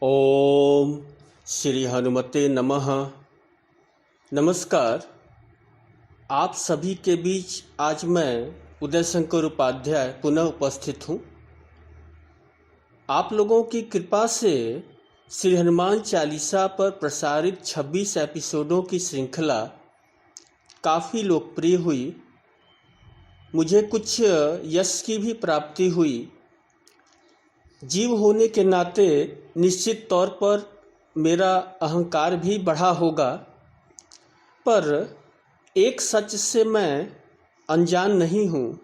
ओम श्री हनुमते नमः। नमस्कार। आप सभी के बीच आज मैं उदय शंकर उपाध्याय पुनः उपस्थित हूँ। आप लोगों की कृपा से श्री हनुमान चालीसा पर प्रसारित 26 एपिसोडों की श्रृंखला काफ़ी लोकप्रिय हुई। मुझे कुछ यश की भी प्राप्ति हुई। जीव होने के नाते निश्चित तौर पर मेरा अहंकार भी बढ़ा होगा, पर एक सच से मैं अनजान नहीं हूँ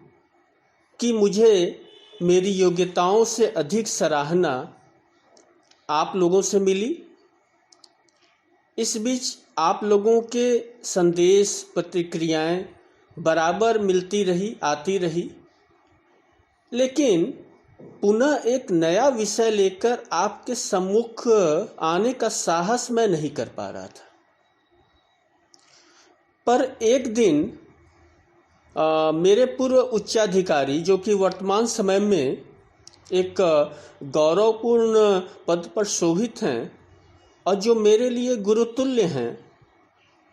कि मुझे मेरी योग्यताओं से अधिक सराहना आप लोगों से मिली। इस बीच आप लोगों के संदेश प्रतिक्रियाएं बराबर मिलती रही, आती रही, लेकिन पुनः एक नया विषय लेकर आपके सम्मुख आने का साहस मैं नहीं कर पा रहा था। पर एक दिन मेरे पूर्व उच्चाधिकारी, जो कि वर्तमान समय में एक गौरवपूर्ण पद पर शोभित हैं और जो मेरे लिए गुरुतुल्य हैं,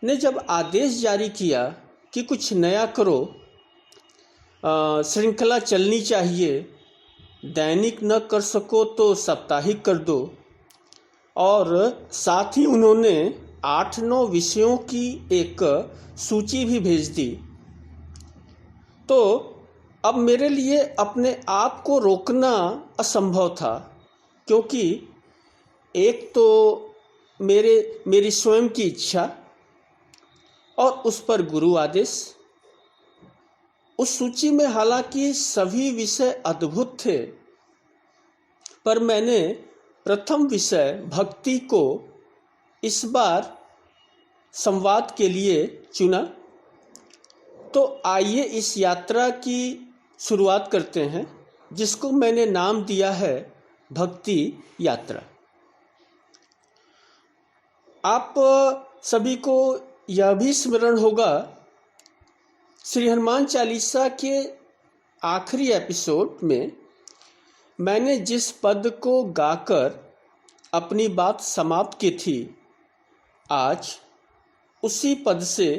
ने जब आदेश जारी किया कि कुछ नया करो, श्रृंखला चलनी चाहिए, दैनिक न कर सको तो साप्ताहिक कर दो, और साथ ही उन्होंने 8-9 विषयों की एक सूची भी भेज दी, तो अब मेरे लिए अपने आप को रोकना असंभव था। क्योंकि एक तो मेरी स्वयं की इच्छा और उस पर गुरु आदेश। उस सूची में हालांकि सभी विषय अद्भुत थे, पर मैंने प्रथम विषय भक्ति को इस बार संवाद के लिए चुना। तो आइए इस यात्रा की शुरुआत करते हैं, जिसको मैंने नाम दिया है भक्ति यात्रा। आप सभी को यह भी स्मरण होगा, श्री हनुमान चालीसा के आखिरी एपिसोड में मैंने जिस पद को गाकर अपनी बात समाप्त की थी, आज उसी पद से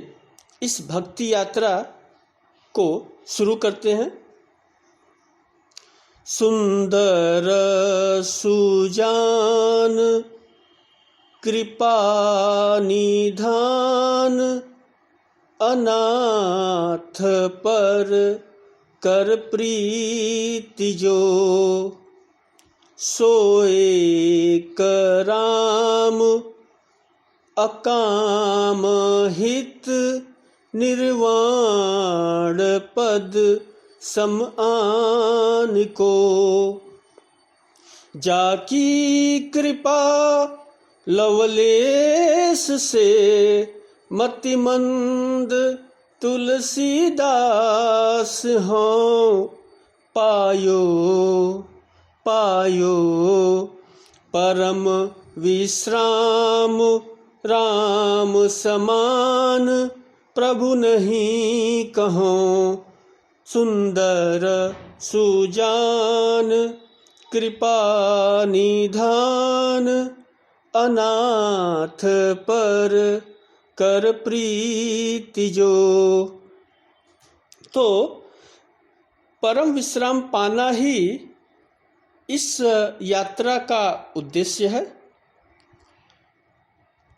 इस भक्ति यात्रा को शुरू करते हैं। सुंदर सुजान कृपा निधान, अनाथ पर कर प्रीति जो, सोए कराम अकाम हित, निर्वाण पद समान को। जाकी कृपा लवलेश से, मतिमंद तुलसीदास हों, पायो पायो परम विश्राम, राम समान प्रभु नहीं कहो। सुंदर सुजान कृपा निधान, अनाथ पर कर प्रीति जो। तो परम विश्राम पाना ही इस यात्रा का उद्देश्य है।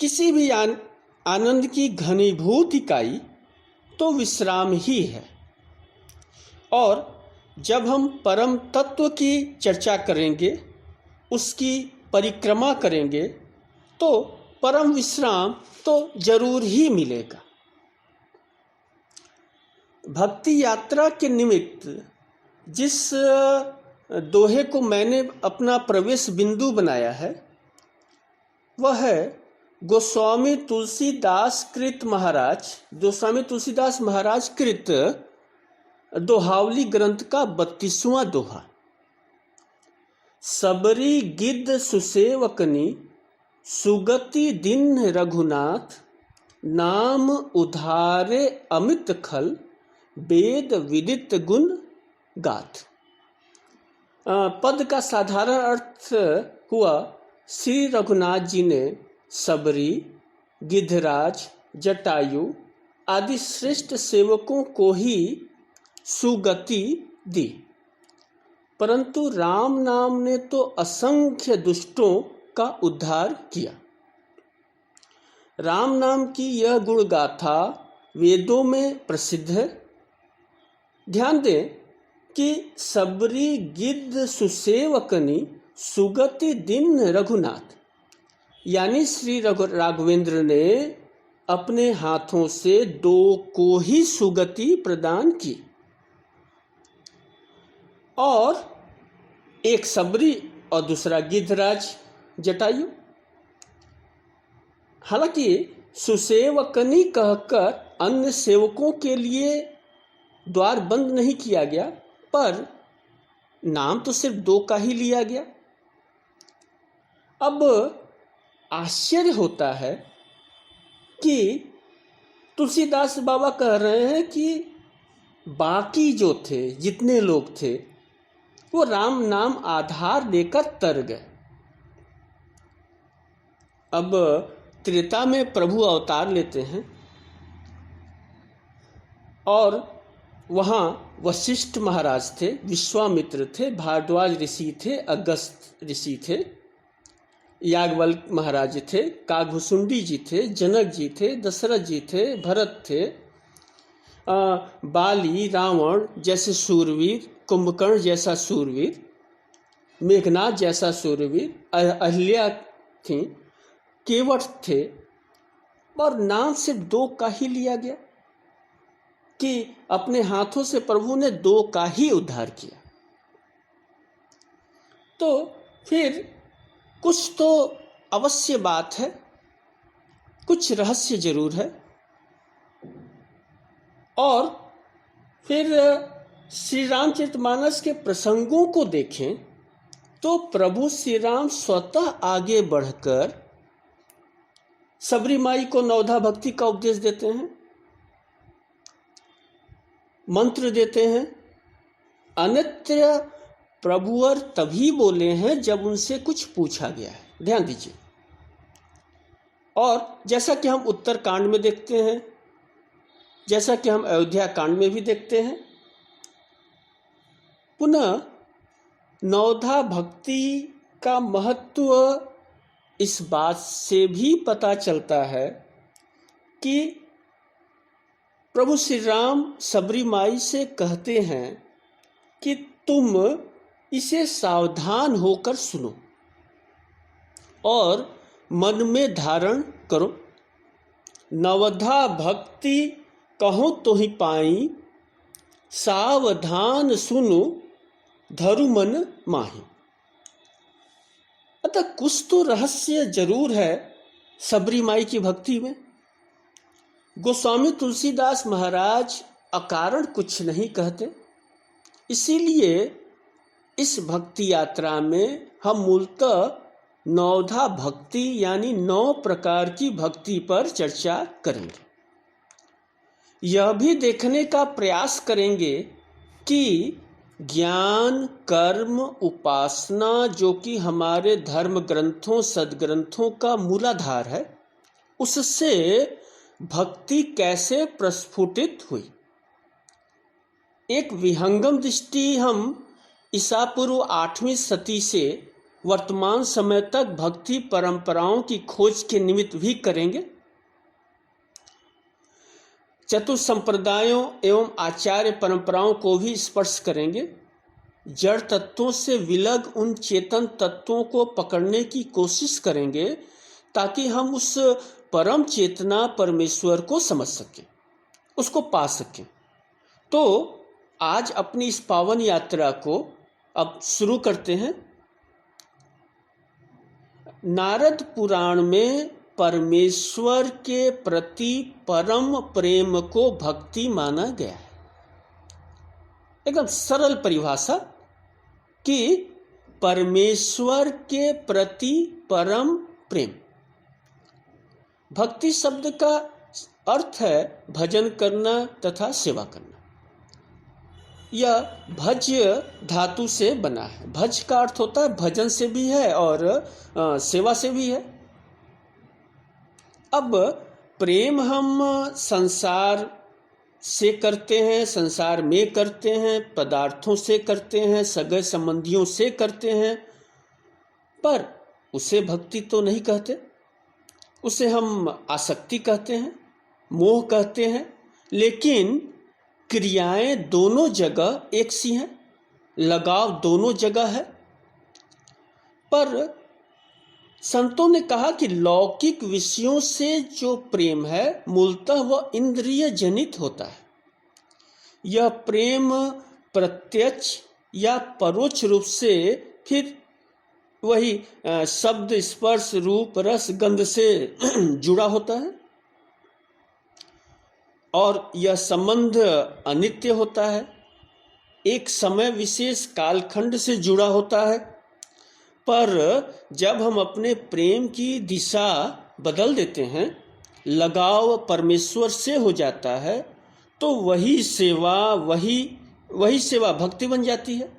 किसी भी आनंद की घनीभूत इकाई तो विश्राम ही है, और जब हम परम तत्व की चर्चा करेंगे, उसकी परिक्रमा करेंगे, तो परम विश्राम तो जरूर ही मिलेगा। भक्ति यात्रा के निमित्त जिस दोहे को मैंने अपना प्रवेश बिंदु बनाया है, वह है गोस्वामी तुलसीदास महाराज कृत दोहावली ग्रंथ का 32वां दोहा। सबरी गिद्ध सुसेवकनी, सुगति दिन रघुनाथ, नाम उधारे अमित खल, वेद विदित गुण गाथ। पद का साधारण अर्थ हुआ श्री रघुनाथ जी ने सबरी, गिद्धराज, जटायु आदि श्रेष्ठ सेवकों को ही सुगति दी, परंतु राम नाम ने तो असंख्य दुष्टों का उद्धार किया। राम नाम की यह गुण गाथा वेदों में प्रसिद्ध है। ध्यान दें कि सबरी गिद्ध सुसेवकनी सुगति दिन रघुनाथ, यानी श्री राघवेंद्र ने अपने हाथों से दो को ही सुगति प्रदान की, और एक सबरी और दूसरा गिद्धराज जटायु। हालांकि सुसेवकनी कहकर अन्य सेवकों के लिए द्वार बंद नहीं किया गया, पर नाम तो सिर्फ दो का ही लिया गया। अब आश्चर्य होता है कि तुलसीदास बाबा कह रहे हैं कि बाकी जो थे, जितने लोग थे, वो राम नाम आधार लेकर तर गए। अब त्रेता में प्रभु अवतार लेते हैं और वहाँ वशिष्ठ महाराज थे, विश्वामित्र थे, भारद्वाज ऋषि थे, अगस्त ऋषि थे, याज्ञवल्क्य महाराज थे, काकभुसुंडी जी थे, जनक जी थे, दशरथ जी थे, भरत थे, बाली, रावण जैसे सूरवीर, कुंभकर्ण जैसा सूरवीर, मेघनाथ जैसा सूरवीर, अहिल्या थी, केवट थे, और नाम सिर्फ दो का ही लिया गया कि अपने हाथों से प्रभु ने दो का ही उद्धार किया। तो फिर कुछ तो अवश्य बात है, कुछ रहस्य जरूर है। और फिर श्री रामचरितमानस के प्रसंगों को देखें तो प्रभु श्री राम स्वतः आगे बढ़कर सबरी माई को नवधा भक्ति का उपदेश देते हैं, मंत्र देते हैं। अन्यत्र प्रभुवर तभी बोले हैं जब उनसे कुछ पूछा गया है। ध्यान दीजिए। और जैसा कि हम उत्तर कांड में देखते हैं, जैसा कि हम अयोध्या कांड में भी देखते हैं, पुनः नवधा भक्ति का महत्व इस बात से भी पता चलता है कि प्रभु श्री राम सबरी माई से कहते हैं कि तुम इसे सावधान होकर सुनो और मन में धारण करो। नवधा भक्ति कहो तो ही पाई, सावधान सुनो धरु मन माही। अतः कुछ तो रहस्य जरूर है सबरी माई की भक्ति में। गोस्वामी तुलसीदास महाराज अकारण कुछ नहीं कहते, इसीलिए इस भक्ति यात्रा में हम मूलतः नवधा भक्ति यानी 9 प्रकार की भक्ति पर चर्चा करेंगे। यह भी देखने का प्रयास करेंगे कि ज्ञान, कर्म, उपासना जो कि हमारे धर्म ग्रंथों, सद्ग्रंथों का मूलाधार है, उससे भक्ति कैसे प्रस्फुटित हुई। एक विहंगम दृष्टि हम ईसा पूर्व 8वीं शती से वर्तमान समय तक भक्ति परंपराओं की खोज के निमित्त भी करेंगे। चतुर्थ संप्रदायों एवं आचार्य परंपराओं को भी स्पर्श करेंगे। जड़ तत्वों से विलग उन चेतन तत्वों को पकड़ने की कोशिश करेंगे ताकि हम उस परम चेतना परमेश्वर को समझ सकें, उसको पा सकें। तो आज अपनी इस पावन यात्रा को अब शुरू करते हैं। नारद पुराण में परमेश्वर के प्रति परम प्रेम को भक्ति माना गया है। एकदम सरल परिभाषा कि परमेश्वर के प्रति परम प्रेम। भक्ति शब्द का अर्थ है भजन करना तथा सेवा करना। यह भज धातु से बना है। भज का अर्थ होता है भजन से भी है और सेवा से भी है। अब प्रेम हम संसार से करते हैं, संसार में करते हैं, पदार्थों से करते हैं, सगे संबंधियों से करते हैं, पर उसे भक्ति तो नहीं कहते। उसे हम आसक्ति कहते हैं, मोह कहते हैं। लेकिन क्रियाएं दोनों जगह एक सी हैं, लगाव दोनों जगह है। पर संतों ने कहा कि लौकिक विषयों से जो प्रेम है मूलतः वह इंद्रिय जनित होता है। यह प्रेम प्रत्यक्ष या परोक्ष रूप से फिर वही शब्द, स्पर्श, रूप, रस, गंध से जुड़ा होता है और यह संबंध अनित्य होता है, एक समय विशेष कालखंड से जुड़ा होता है। पर जब हम अपने प्रेम की दिशा बदल देते हैं, लगाव परमेश्वर से हो जाता है, तो वही सेवा भक्ति बन जाती है।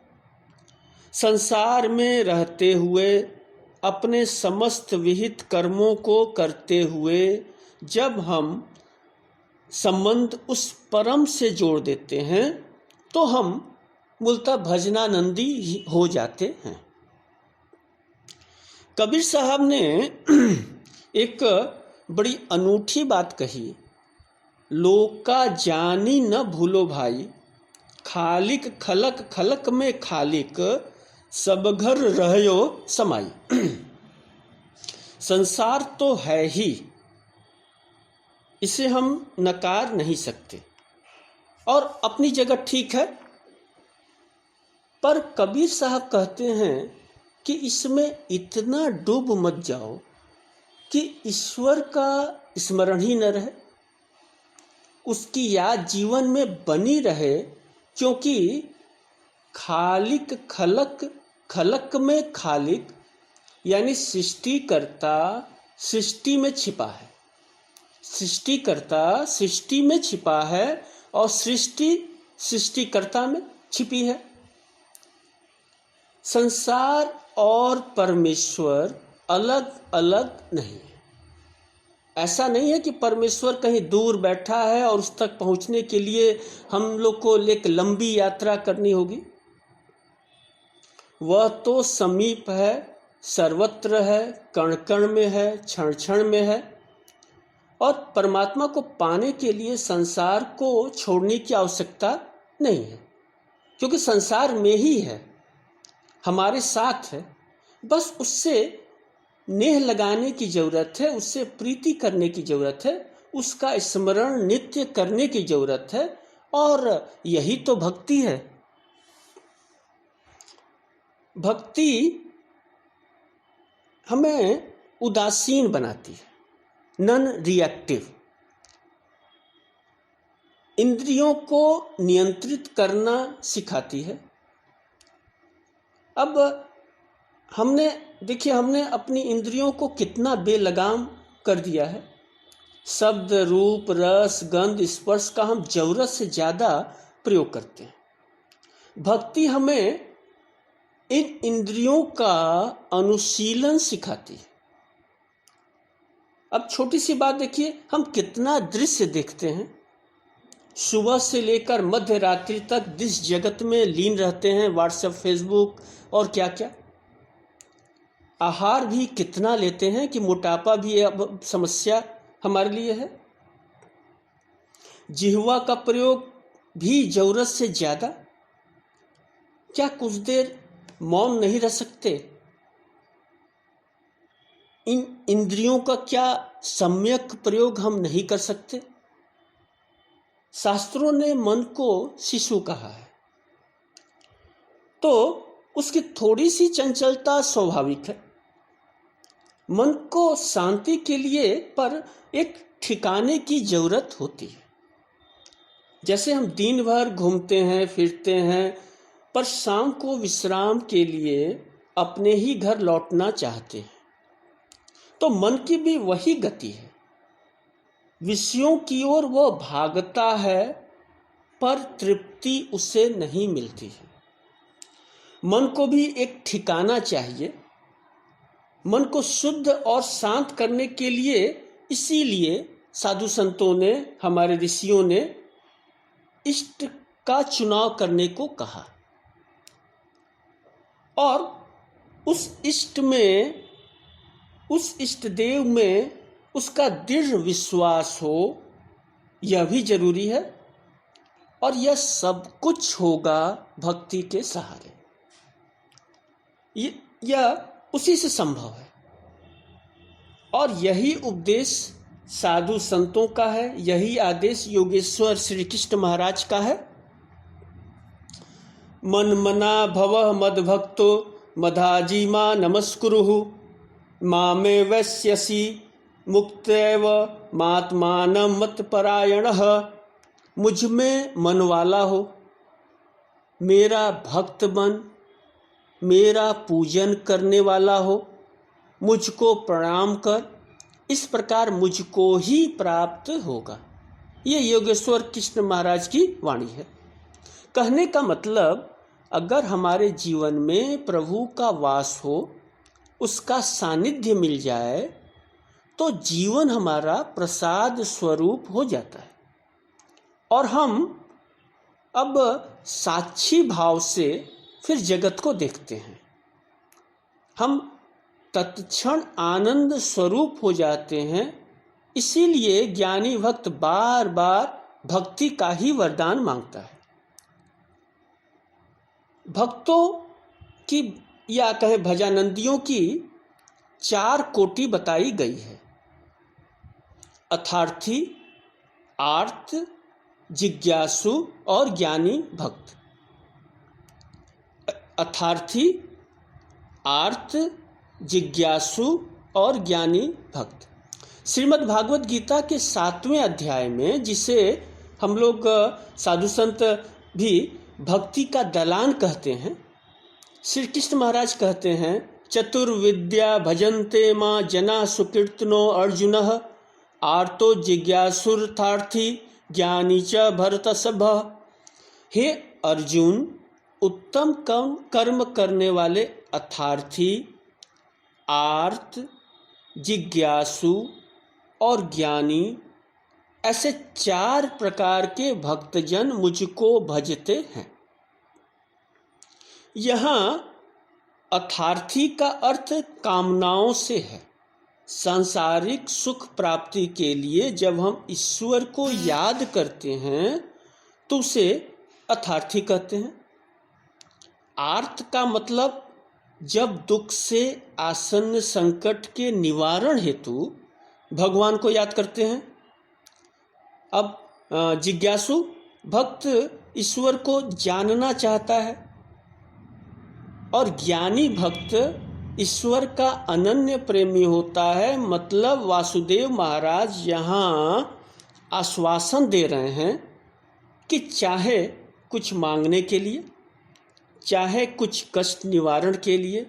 संसार में रहते हुए अपने समस्त विहित कर्मों को करते हुए जब हम संबंध उस परम से जोड़ देते हैं तो हम मूलतः भजनानंदी हो जाते हैं। कबीर साहब ने एक बड़ी अनूठी बात कही, लोका जानी न भूलो भाई, खालिक खलक खलक में खालिक, सब घर रहयो समाई। संसार तो है ही, इसे हम नकार नहीं सकते और अपनी जगह ठीक है। पर कबीर साहब कहते हैं कि इसमें इतना डूब मत जाओ कि ईश्वर का स्मरण ही न रहे, उसकी याद जीवन में बनी रहे। क्योंकि खालिक खलक खलक में खालिक यानी सृष्टिकर्ता सृष्टि में छिपा है, सृष्टिकर्ता सृष्टि में छिपा है और सृष्टि सृष्टिकर्ता में छिपी है। संसार और परमेश्वर अलग अलग नहीं है। ऐसा नहीं है कि परमेश्वर कहीं दूर बैठा है और उस तक पहुंचने के लिए हम लोग को एक लंबी यात्रा करनी होगी। वह तो समीप है, सर्वत्र है, कण कण में है, क्षण क्षण में है। और परमात्मा को पाने के लिए संसार को छोड़ने की आवश्यकता नहीं है, क्योंकि संसार में ही है, हमारे साथ है। बस उससे नेह लगाने की जरूरत है, उससे प्रीति करने की जरूरत है, उसका स्मरण नित्य करने की जरूरत है। और यही तो भक्ति है। भक्ति हमें उदासीन बनाती है, नॉन रिएक्टिव। इंद्रियों को नियंत्रित करना सिखाती है। अब हमने अपनी इंद्रियों को कितना बेलगाम कर दिया है। शब्द, रूप, रस, गंध, स्पर्श का हम जरूरत से ज़्यादा प्रयोग करते हैं। भक्ति हमें इन इंद्रियों का अनुशीलन सिखाती है। अब छोटी सी बात देखिए, हम कितना दृश्य देखते हैं, सुबह से लेकर मध्य रात्रि तक जिस जगत में लीन रहते हैं, व्हाट्सएप, फेसबुक और क्या क्या। आहार भी कितना लेते हैं कि मोटापा भी अब समस्या हमारे लिए है। जिह्वा का प्रयोग भी जरूरत से ज़्यादा। क्या कुछ देर मौन नहीं रह सकते? इन इंद्रियों का क्या सम्यक प्रयोग हम नहीं कर सकते? शास्त्रों ने मन को शिशु कहा है, तो उसकी थोड़ी सी चंचलता स्वाभाविक है। मन को शांति के लिए पर एक ठिकाने की जरूरत होती है। जैसे हम दिन भर घूमते हैं फिरते हैं, पर शाम को विश्राम के लिए अपने ही घर लौटना चाहते हैं, तो मन की भी वही गति है। विषयों की ओर वो भागता है, पर तृप्ति उसे नहीं मिलती है। मन को भी एक ठिकाना चाहिए। मन को शुद्ध और शांत करने के लिए इसीलिए साधु संतों ने, हमारे ऋषियों ने इष्ट का चुनाव करने को कहा, और उस इष्ट में, उस इष्ट देव में उसका दृढ़ विश्वास हो, यह भी जरूरी है। और यह सब कुछ होगा भक्ति के सहारे। यह उसी से संभव है, और यही उपदेश साधु संतों का है, यही आदेश योगेश्वर श्री कृष्ण महाराज का है। मन मना भव मद भक्तो मधाजी मां नमस्कुरुहु मामे वैश्यसि मुक्तैव मात्मानं मतपरायणः। मुझ में मन वाला हो, मेरा भक्त बन, मेरा पूजन करने वाला हो, मुझको प्रणाम कर, इस प्रकार मुझको ही प्राप्त होगा। ये योगेश्वर कृष्ण महाराज की वाणी है। कहने का मतलब, अगर हमारे जीवन में प्रभु का वास हो, उसका सानिध्य मिल जाए, तो जीवन हमारा प्रसाद स्वरूप हो जाता है, और हम अब साक्षी भाव से फिर जगत को देखते हैं। हम तत्क्षण आनंद स्वरूप हो जाते हैं। इसीलिए ज्ञानी भक्त बार बार भक्ति का ही वरदान मांगता है। भक्तों की, या कहें भजानंदियों की, 4 कोटि बताई गई है: अर्थार्थी, आर्त, जिज्ञासु और ज्ञानी भक्त। अर्थार्थी, आर्त, जिज्ञासु और ज्ञानी भक्त। श्रीमद् भागवत गीता के 7वें अध्याय में, जिसे हम लोग साधु संत भी भक्ति का दलान कहते हैं, श्री कृष्ण महाराज कहते हैं, चतुर्विद्या भजन्ते मां जना सुकीर्तनो अर्जुनः आर्तो जिज्ञासुर्थार्थी ज्ञानी च भरतसभः। हे अर्जुन, उत्तम कर्म करने वाले अर्थार्थी, आर्त, जिज्ञासु और ज्ञानी, ऐसे 4 प्रकार के भक्तजन मुझको भजते हैं। यहाँ अर्थार्थी का अर्थ कामनाओं से है। सांसारिक सुख प्राप्ति के लिए जब हम ईश्वर को याद करते हैं तो उसे अर्थार्थी कहते हैं। आर्त का मतलब जब दुख से आसन्न संकट के निवारण हेतु भगवान को याद करते हैं। अब जिज्ञासु भक्त ईश्वर को जानना चाहता है, और ज्ञानी भक्त ईश्वर का अनन्य प्रेमी होता है। मतलब वासुदेव महाराज यहाँ आश्वासन दे रहे हैं कि चाहे कुछ मांगने के लिए, चाहे कुछ कष्ट निवारण के लिए,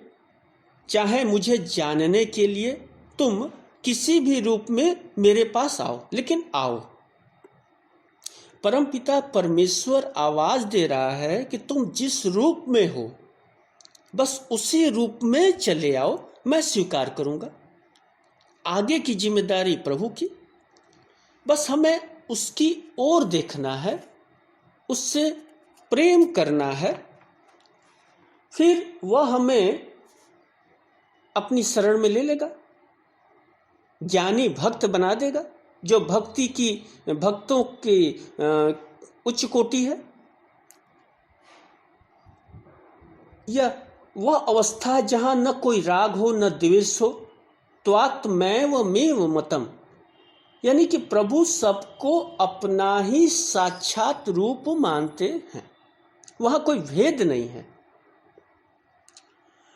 चाहे मुझे जानने के लिए, तुम किसी भी रूप में मेरे पास आओ, लेकिन आओ। परमपिता परमेश्वर आवाज दे रहा है कि तुम जिस रूप में हो, बस उसी रूप में चले आओ, मैं स्वीकार करूंगा। आगे की जिम्मेदारी प्रभु की, बस हमें उसकी ओर देखना है, उससे प्रेम करना है, फिर वह हमें अपनी शरण में ले लेगा, ज्ञानी भक्त बना देगा, जो भक्तों की उच्च कोटि है। यह वह अवस्था जहाँ न कोई राग हो, न द्वेष हो, त्वात्मैव मेव मतम, यानी कि प्रभु सबको अपना ही साक्षात रूप मानते हैं, वहाँ कोई भेद नहीं है।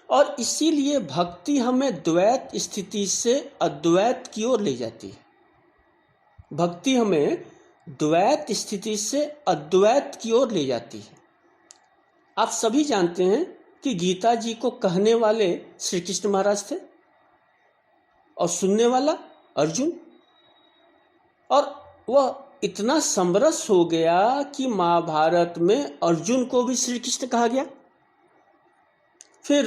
और इसीलिए भक्ति हमें द्वैत स्थिति से अद्वैत की ओर ले जाती है। भक्ति हमें द्वैत स्थिति से अद्वैत की ओर ले जाती है। आप सभी जानते हैं कि गीता जी को कहने वाले श्री कृष्ण महाराज थे और सुनने वाला अर्जुन, और वह इतना समरस हो गया कि महाभारत में अर्जुन को भी श्री कृष्ण कहा गया। फिर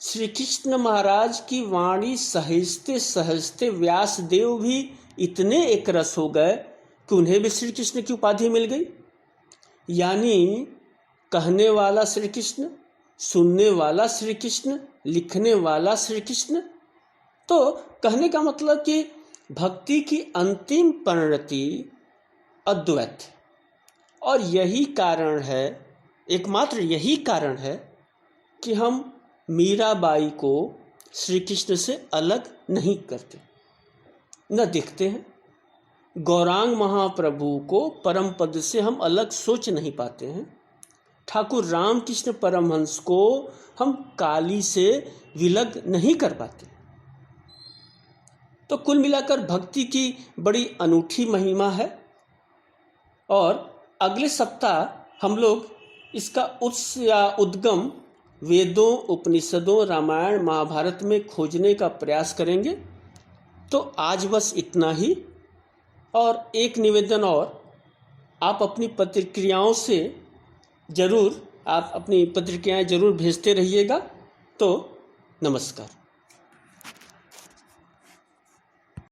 श्री कृष्ण महाराज की वाणी सहजते सहजते व्यासदेव भी इतने एक रस हो गए कि उन्हें भी श्री कृष्ण की उपाधि मिल गई। यानी कहने वाला श्री कृष्ण, सुनने वाला श्री कृष्ण, लिखने वाला श्री कृष्ण। तो कहने का मतलब कि भक्ति की अंतिम परिणति अद्वैत। और यही कारण है, एकमात्र यही कारण है कि हम मीराबाई को श्री कृष्ण से अलग नहीं करते, न देखते हैं। गौरांग महाप्रभु को परम पद से हम अलग सोच नहीं पाते हैं। ठाकुर रामकृष्ण परमहंस को हम काली से विलग नहीं कर पाते। तो कुल मिलाकर भक्ति की बड़ी अनूठी महिमा है। और अगले सप्ताह हम लोग इसका उत्स या उद्गम वेदों, उपनिषदों, रामायण, महाभारत में खोजने का प्रयास करेंगे। तो आज बस इतना ही। और एक निवेदन और, आप अपनी प्रतिक्रियाओं से ज़रूर, आप अपनी प्रतिक्रियाएं ज़रूर भेजते रहिएगा। तो नमस्कार।